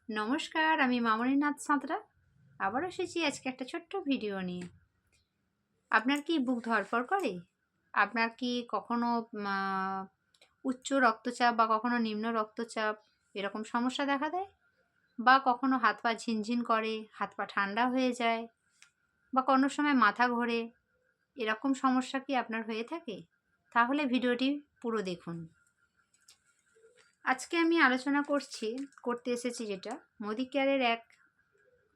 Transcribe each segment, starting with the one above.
নমস্কার, আমি মামনি নাথ সাঁতরা আবার এসেছি আজকে একটা ছোট্ট ভিডিও নিয়ে। আপনার কি বুক ধড়ফড় করে? আপনার কি কখনো উচ্চ রক্তচাপ বা কখনো নিম্ন রক্তচাপ এরকম সমস্যা দেখা দেয়? বা কখনো হাত পা ঝিনঝিন করে, হাত পা ঠান্ডা হয়ে যায়, বা কোনো সময় মাথা ঘোরে, এরকম সমস্যা কি আপনার হয়ে থাকে? তাহলে ভিডিওটি পুরো দেখুন। আজকে আমি আলোচনা করতে এসেছি যেটা মোদি কেয়ারের এক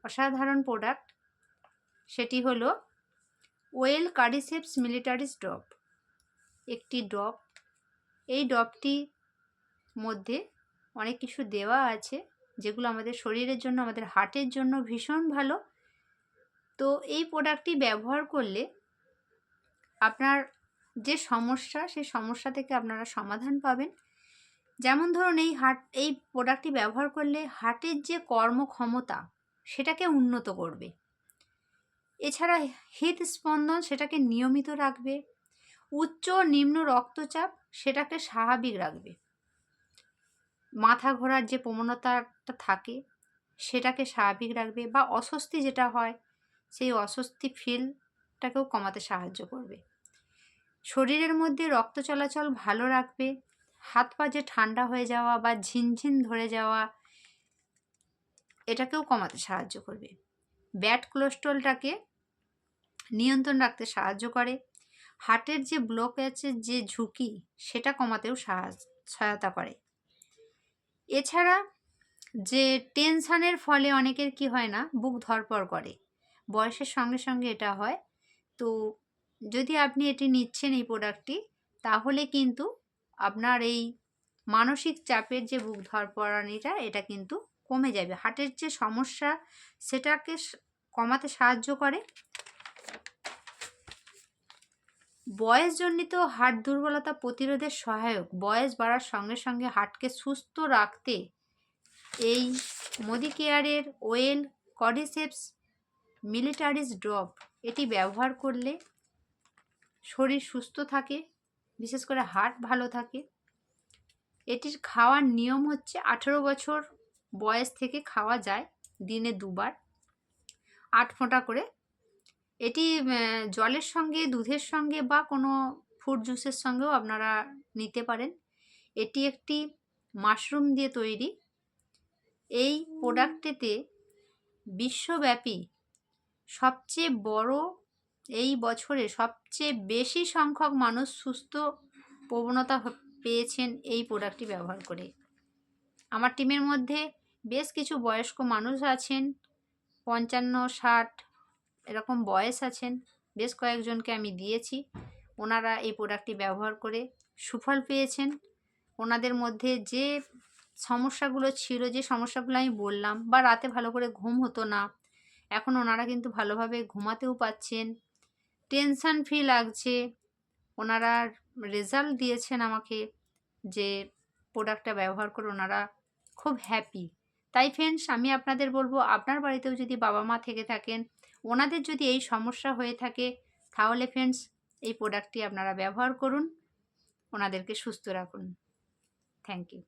অসাধারণ প্রোডাক্ট, সেটি হলো ওয়েল কার্ডিসেপস মিলিটারিস ড্রপ। একটি ড্রপ, এই ড্রপটি মধ্যে অনেক কিছু দেওয়া আছে যেগুলো আমাদের শরীরের জন্য, আমাদের হার্টের জন্য ভীষণ ভালো। তো এই প্রোডাক্টটি ব্যবহার করলে আপনার যে সমস্যা, সেই সমস্যা থেকে আপনারা সমাধান পাবেন। যেমন ধরুন, এই প্রোডাক্টটি ব্যবহার করলে হার্টের যে কর্মক্ষমতা সেটাকে উন্নত করবে। এছাড়া হৃদস্পন্দন সেটাকে নিয়মিত রাখবে, উচ্চ নিম্ন রক্তচাপ সেটাকে স্বাভাবিক রাখবে, মাথা ঘোরার যে প্রবণতাটা থাকে সেটাকে স্বাভাবিক রাখবে, বা অস্বস্তি যেটা হয় সেই অস্বস্তি ফিলটাকেও কমাতে সাহায্য করবে। শরীরের মধ্যে রক্ত চলাচল ভালো রাখবে, হাত পা যে ঠান্ডা হয়ে যাওয়া বা ঝিনঝিন ধরে যাওয়া এটাকেও কমাতে সাহায্য করবে। ব্যাড কোলেস্ট্রলটাকে নিয়ন্ত্রণ রাখতে সাহায্য করে, হার্টের যে ব্লকেজের যে ঝুঁকি সেটা কমাতেও সহায়তা করে। এছাড়া যে টেনশানের ফলে অনেকের কি হয় না, বুক ধড়ফড় করে, বয়সের সঙ্গে সঙ্গে এটা হয়। তো যদি আপনি এটি নিচ্ছেন, এই প্রোডাক্টটি, তাহলে কিন্তু আপনার এই মানসিক চাপের যে বুক ধড়ফড়ানিটা এটা কিন্তু কমে যাবে। হার্টের যে সমস্যা সেটাকে কমাতে সাহায্য করে। বয়সজনিত হার্ট দুর্বলতা প্রতিরোধের সহায়ক, বয়স বাড়ার সঙ্গে সঙ্গে হার্টকে সুস্থ রাখতে এই মোদি কেয়ারের ওয়েল কর্ডিসেপস মিলিটারিস ড্রপ এটি ব্যবহার করলে শরীর সুস্থ থাকে, বিশেষ করে হার্ট ভালো থাকে। এটির খাওয়ার নিয়ম হচ্ছে 18 বছর বয়স থেকে খাওয়া যায়, দিনে 2 বার 8 ফোঁটা করে। এটি জলের সঙ্গে, দুধের সঙ্গে বা কোনো ফ্রুট জুসের সঙ্গেও আপনারা নিতে পারেন। এটি একটি মাশরুম দিয়ে তৈরি। এই প্রোডাক্টটিতে বিশ্বব্যাপী সবচেয়ে বড়, এই বছরে সবচেয়ে বেশি সংখ্যক মানুষ সুস্থ প্রবণতা পেয়েছেন এই প্রোডাক্টটি ব্যবহার করে। আমার টিমের মধ্যে বেশ কিছু বয়স্ক মানুষ আছেন, 55-60 এরকম বয়স আছেন, বেশ কয়েকজনকে আমি দিয়েছি। ওনারা এই প্রোডাক্টটি ব্যবহার করে সুফল পেয়েছেন। ওনাদের মধ্যে যে সমস্যাগুলো ছিল, যে সমস্যাগুলো আমি বললাম, বা রাতে ভালো করে ঘুম হতো না, এখন ওনারা কিন্তু ভালোভাবে ঘুমাতেও পাচ্ছেন। টেনশান ফ্রি লাগছে, ওনারা রেজাল্ট দিয়েছেন আমাকে যে প্রোডাক্টটা ব্যবহার করে ওনারা খুব হ্যাপি। তাই ফ্রেন্ডস, আমি আপনাদের বলবো, আপনার বাড়িতেও যদি বাবা মা থেকে থাকেন, ওনাদের যদি এই সমস্যা হয়ে থাকে, তাহলে ফ্রেন্ডস এই প্রোডাক্টটি আপনারা ব্যবহার করুন, ওনাদেরকে সুস্থ রাখুন। Thank you.